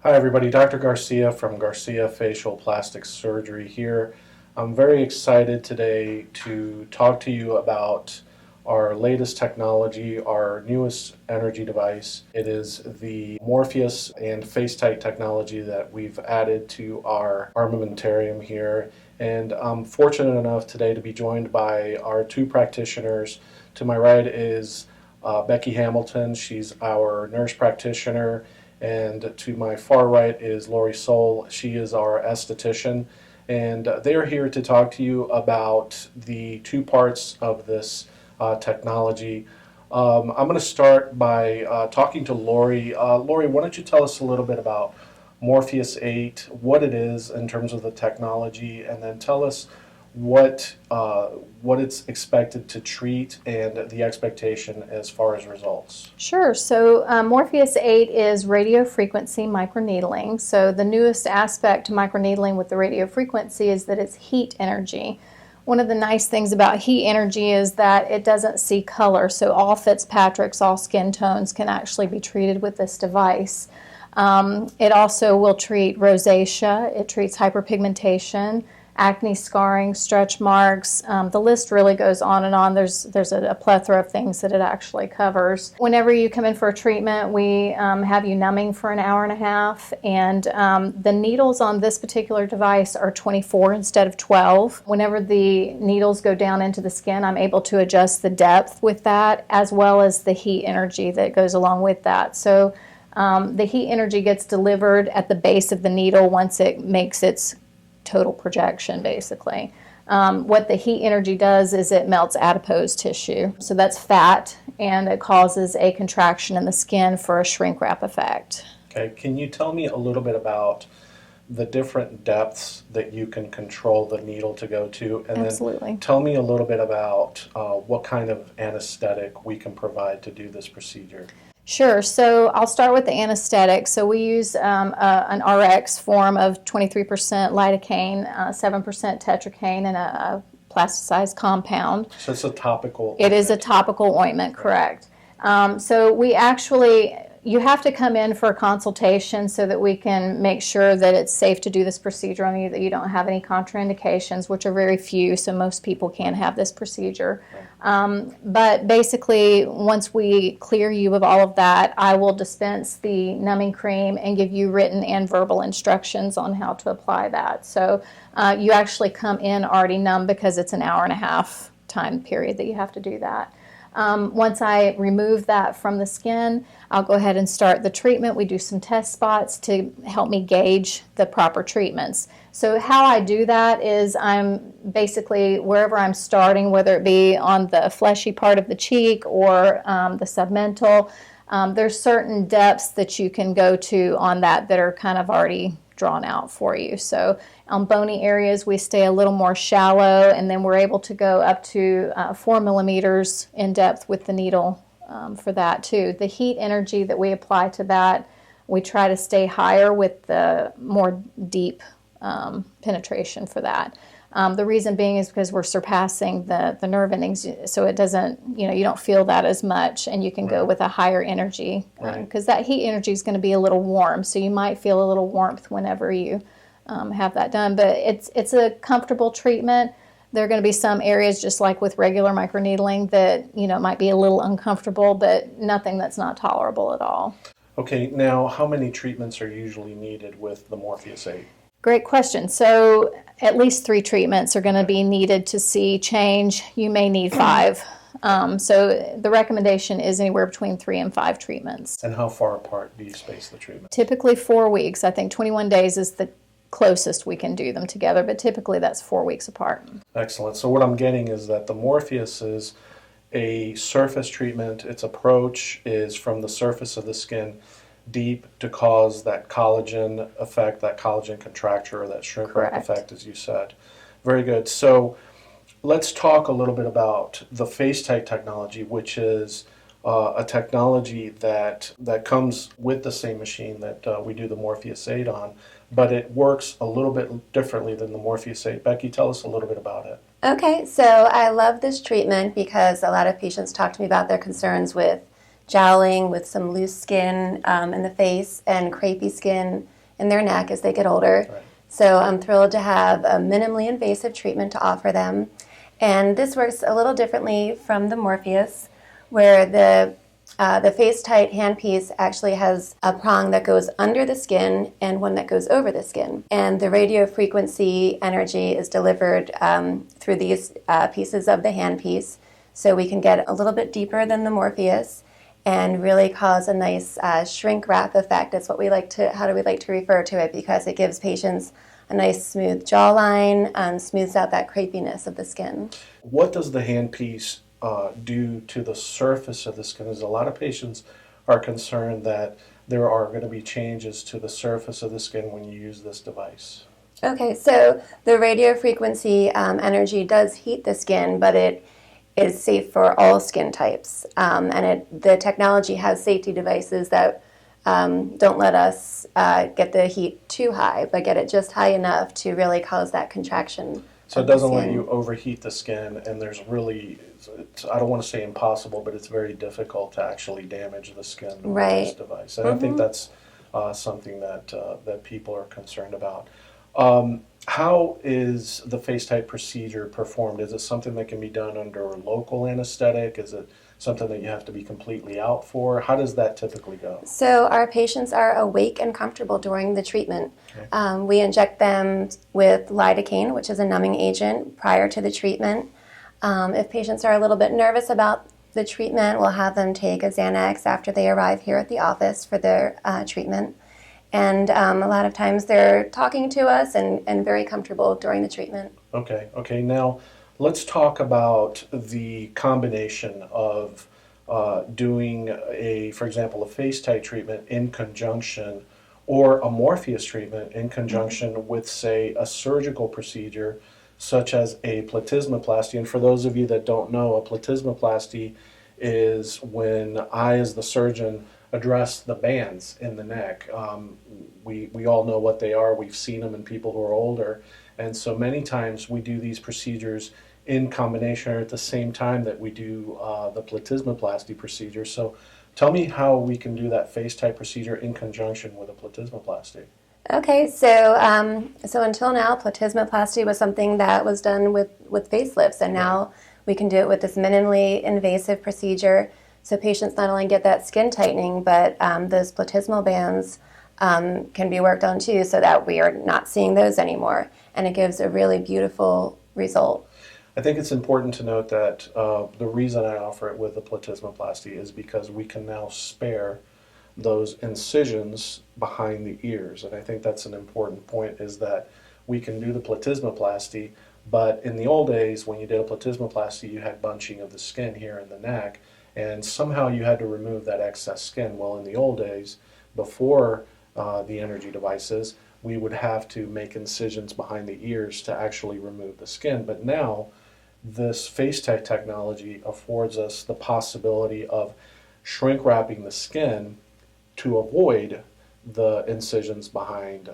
Hi everybody, Dr. Garcia from Garcia Facial Plastic Surgery here. I'm very excited today to talk to you about our latest technology, our newest energy device. It is the Morpheus and FaceTite technology that we've added to our armamentarium here. And I'm fortunate enough today to be joined by our two practitioners. To my right is Becky Hamilton. She's our nurse practitioner. And to my far right is Lori Soul. She is our aesthetician. And they are here to talk to you about the two parts of this technology. I'm going to start by talking to Lori. Lori, why don't you tell us a little bit about Morpheus8, what it is in terms of the technology, and then tell us what it's expected to treat and the expectation as far as results. Sure. So Morpheus8 is radiofrequency microneedling. So the newest aspect to microneedling with the radiofrequency is that it's heat energy. One of the nice things about heat energy is that it doesn't see color. So all Fitzpatricks, all skin tones can actually be treated with this device. It also will treat rosacea. It treats hyperpigmentation, acne, scarring, stretch marks. The list really goes on and on. There's a plethora of things that it actually covers. Whenever you come in for a treatment, we have you numbing for an hour and a half, and the needles on this particular device are 24 instead of 12. Whenever the needles go down into the skin, I'm able to adjust the depth with that, as well as the heat energy that goes along with that. So the heat energy gets delivered at the base of the needle once it makes its total projection, basically. What the heat energy does is it melts adipose tissue. So that's fat, and it causes a contraction in the skin for a shrink wrap effect. Okay, can you tell me a little bit about the different depths that you can control the needle to go to? And Absolutely. Then tell me a little bit about what kind of anesthetic we can provide to do this procedure. Sure. So I'll start with the anesthetic. So we use an RX form of 23% lidocaine, 7% tetracaine, and a plasticized compound. So it's a topical ointment. It is a topical ointment, correct. So we actually, you have to come in for a consultation so that we can make sure that it's safe to do this procedure on you, that you don't have any contraindications, which are very few, so most people can have this procedure. But basically, once we clear you of all of that, I will dispense the numbing cream and give you written and verbal instructions on how to apply that. So you actually come in already numb because it's an hour and a half time period that you have to do that. Once I remove that from the skin, I'll go ahead and start the treatment. We do some test spots to help me gauge the proper treatments. So how I do that is I'm basically, wherever I'm starting, whether it be on the fleshy part of the cheek or the submental, there's certain depths that you can go to on that are kind of already drawn out for you. So on bony areas, we stay a little more shallow, and then we're able to go up to 4 millimeters in depth with the needle for that too. The heat energy that we apply to that, we try to stay higher with the more deep penetration for that. The reason being is because we're surpassing the nerve endings, so it doesn't, you don't feel that as much, and you can go with a higher energy, because that heat energy is going to be a little warm, so you might feel a little warmth whenever you have that done. But it's a comfortable treatment. There are going to be some areas, just like with regular microneedling, that might be a little uncomfortable, but nothing that's not tolerable at all. Okay, now how many treatments are usually needed with the Morpheus8? Great question. So at least 3 treatments are going to be needed to see change. You may need 5. So the recommendation is anywhere between 3 and 5 treatments. And how far apart do you space the treatment? Typically 4 weeks. I think 21 days is the closest we can do them together, but typically that's 4 weeks apart. Excellent. So what I'm getting is that the Morpheus is a surface treatment. Its approach is from the surface of the skin deep to cause that collagen effect, that collagen contracture, or that shrink wrap effect, as you said. Very good. So let's talk a little bit about the FaceTite technology, which is a technology that comes with the same machine that we do the Morpheus8 on, but it works a little bit differently than the Morpheus8. Becky, tell us a little bit about it. Okay, so I love this treatment because a lot of patients talk to me about their concerns with jowling, with some loose skin in the face and crepey skin in their neck as they get older. Right. So I'm thrilled to have a minimally invasive treatment to offer them. And this works a little differently from the Morpheus, where the FaceTite handpiece actually has a prong that goes under the skin and one that goes over the skin. And the radiofrequency energy is delivered through these pieces of the handpiece. So we can get a little bit deeper than the Morpheus and really cause a nice shrink wrap effect. That's what we like to, how do we like to refer to it, because it gives patients a nice smooth jawline and smooths out that crepiness of the skin. What does the handpiece do to the surface of the skin? As a lot of patients are concerned that there are going to be changes to the surface of the skin when you use this device. Okay, so the radiofrequency energy does heat the skin, but it is safe for all skin types. And the technology has safety devices that don't let us get the heat too high, but get it just high enough to really cause that contraction. So it doesn't let you overheat the skin, and there's really, I don't want to say impossible, but it's very difficult to actually damage the skin with this device. And I think that's something that people are concerned about. How is the FaceTite procedure performed? Is it something that can be done under local anesthetic? Is it something that you have to be completely out for? How does that typically go? So our patients are awake and comfortable during the treatment. Okay. We inject them with lidocaine, which is a numbing agent, prior to the treatment. If patients are a little bit nervous about the treatment, we'll have them take a Xanax after they arrive here at the office for their treatment. And a lot of times they're talking to us and very comfortable during the treatment. Okay. Now, let's talk about the combination of doing for example, a FaceTite treatment in conjunction, or a Morpheus treatment in conjunction with, say, a surgical procedure such as a platysmoplasty. And for those of you that don't know, a platysmoplasty is when I, as the surgeon, address the bands in the neck. We all know what they are. We've seen them in people who are older. And so many times we do these procedures in combination or at the same time that we do the platysmoplasty procedure. So tell me how we can do that FaceTite procedure in conjunction with a platysmoplasty. Okay, so until now, platysmoplasty was something that was done with facelifts, and now we can do it with this minimally invasive procedure. So patients not only get that skin tightening, but those platysmal bands can be worked on too, so that we are not seeing those anymore, and it gives a really beautiful result. I think it's important to note that the reason I offer it with the platysmoplasty is because we can now spare those incisions behind the ears. And I think that's an important point, is that we can do the platysmoplasty, but in the old days when you did a platysmoplasty, you had bunching of the skin here in the neck, and somehow you had to remove that excess skin. Well, in the old days, before the energy devices, we would have to make incisions behind the ears to actually remove the skin. But now, this FaceTite technology affords us the possibility of shrink wrapping the skin to avoid the incisions behind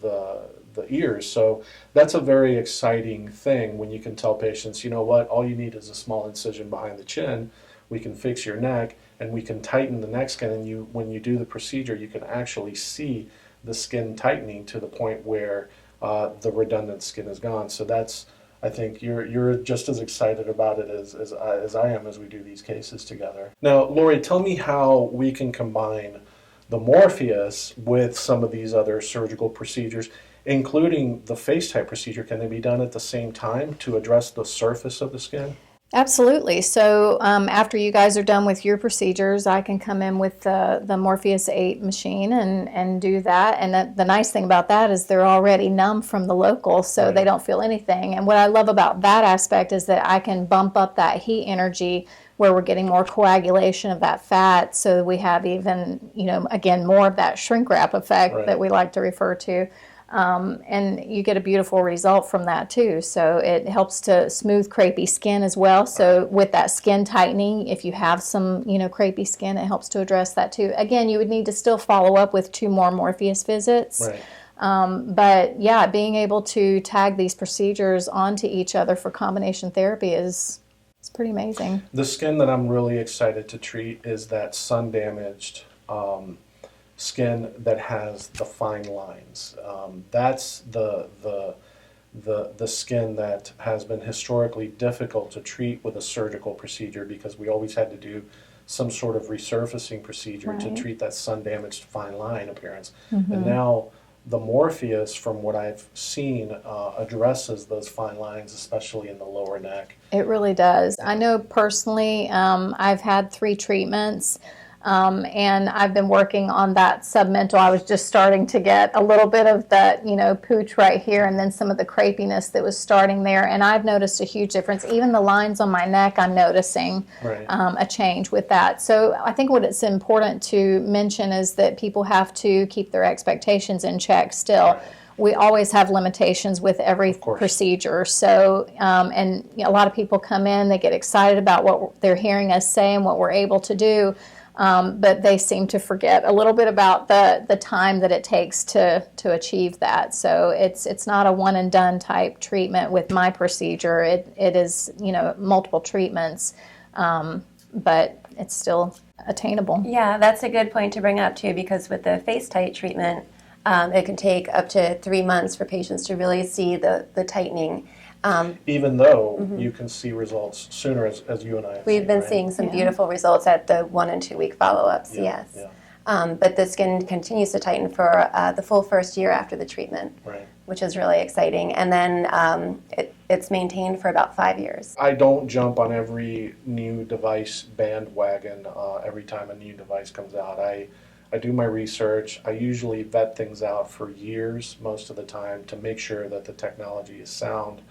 the ears. So that's a very exciting thing when you can tell patients, you know what, all you need is a small incision behind the chin. We can fix your neck, and we can tighten the neck skin, and when you do the procedure, you can actually see the skin tightening to the point where the redundant skin is gone. So that's, I think you're just as excited about it as I am as we do these cases together. Now, Lori, tell me how we can combine the Morpheus with some of these other surgical procedures, including the FaceTite procedure. Can they be done at the same time to address the surface of the skin? Absolutely. So after you guys are done with your procedures, I can come in with the Morpheus8 machine and do that. And the nice thing about that is they're already numb from the local, so they don't feel anything. And what I love about that aspect is that I can bump up that heat energy where we're getting more coagulation of that fat, so we have even, again, more of that shrink wrap effect that we like to refer to. And you get a beautiful result from that too. So it helps to smooth crepey skin as well. So with that skin tightening, if you have some, crepey skin, it helps to address that too. Again, you would need to still follow up with 2 more Morpheus visits. But yeah, being able to tag these procedures onto each other for combination therapy is pretty amazing. The skin that I'm really excited to treat is that sun-damaged skin that has the fine lines. That's the skin that has been historically difficult to treat with a surgical procedure, because we always had to do some sort of resurfacing procedure to Right. treat that sun-damaged fine line appearance. Mm-hmm. And now the Morpheus, from what I've seen, addresses those fine lines, especially in the lower neck. It really does. I know personally, I've had 3 treatments, and I've been working on that submental. I was just starting to get a little bit of that, pooch right here, and then some of the crepiness that was starting there. And I've noticed a huge difference. Even the lines on my neck, I'm noticing Right. a change with that. So I think what it's important to mention is that people have to keep their expectations in check still. Right. We always have limitations with every course. procedure. So, and a lot of people come in, they get excited about what they're hearing us say and what we're able to do, but they seem to forget a little bit about the time that it takes to achieve that. So it's not a one and done type treatment with my procedure. It is, multiple treatments, but it's still attainable. Yeah, that's a good point to bring up too, because with the FaceTite treatment, it can take up to 3 months for patients to really see the tightening. Even though you can see results sooner, as you and I have We've seen, been right? seeing some Yeah. beautiful results at the 1 and 2 week follow-ups, Yeah, yes. yeah. But the skin continues to tighten for the full first year after the treatment, Right. which is really exciting. And then it's maintained for about 5 years. I don't jump on every new device bandwagon every time a new device comes out. I do my research. I usually vet things out for years most of the time to make sure that the technology is sound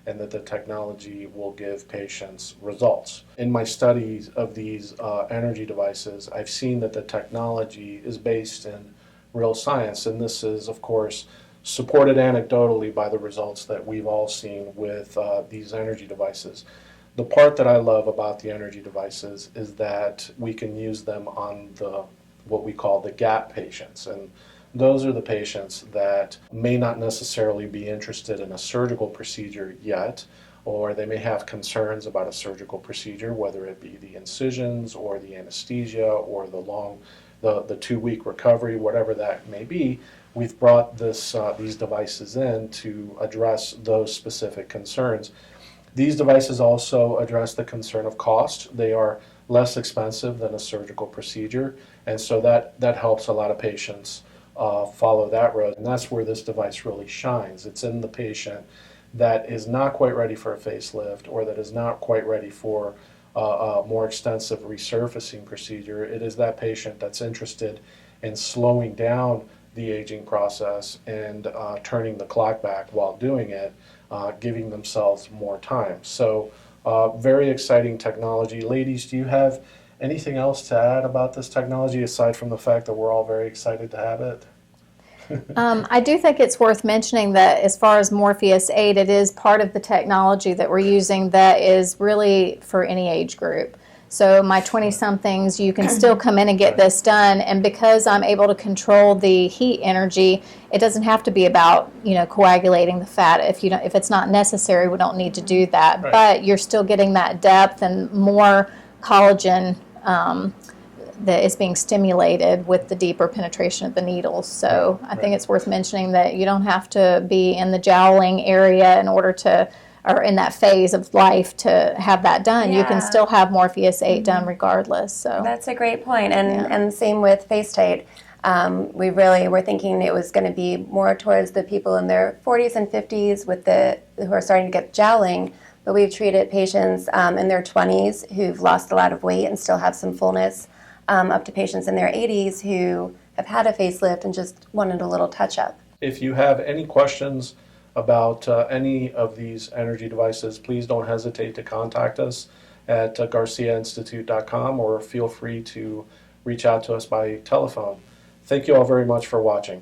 and that the technology will give patients results. In my studies of these energy devices, I've seen that the technology is based in real science, and this is, of course, supported anecdotally by the results that we've all seen with these energy devices. The part that I love about the energy devices is that we can use them on what we call the gap patients, and those are the patients that may not necessarily be interested in a surgical procedure yet, or they may have concerns about a surgical procedure, whether it be the incisions or the anesthesia or the 2-week recovery, whatever that may be. We've brought these devices in to address those specific concerns. These devices also address the concern of cost. They are less expensive than a surgical procedure, and so that helps a lot of patients follow that road. And that's where this device really shines. It's in the patient that is not quite ready for a facelift, or that is not quite ready for a more extensive resurfacing procedure. It is that patient that's interested in slowing down the aging process and turning the clock back while doing it, giving themselves more time. So very exciting technology. Ladies, do you have anything else to add about this technology aside from the fact that we're all very excited to have it? I do think it's worth mentioning that as far as Morpheus8, it is part of the technology that we're using that is really for any age group. So my 20-somethings, you can still come in and get this done, and because I'm able to control the heat energy, it doesn't have to be about coagulating the fat. If it's not necessary, we don't need to do that. Right. But you're still getting that depth and more collagen that is being stimulated with the deeper penetration of the needles. So I think it's worth mentioning that you don't have to be in the jowling area in order to, or in that phase of life to have that done. You can still have Morpheus8 done regardless. So That's a great point. And same with FaceTite. We really were thinking it was going to be more towards the people in their 40s and 50s who are starting to get jowling, but we've treated patients in their 20s who've lost a lot of weight and still have some fullness, up to patients in their 80s who have had a facelift and just wanted a little touch-up. If you have any questions about any of these energy devices, please don't hesitate to contact us at garciainstitute.com, or feel free to reach out to us by telephone. Thank you all very much for watching.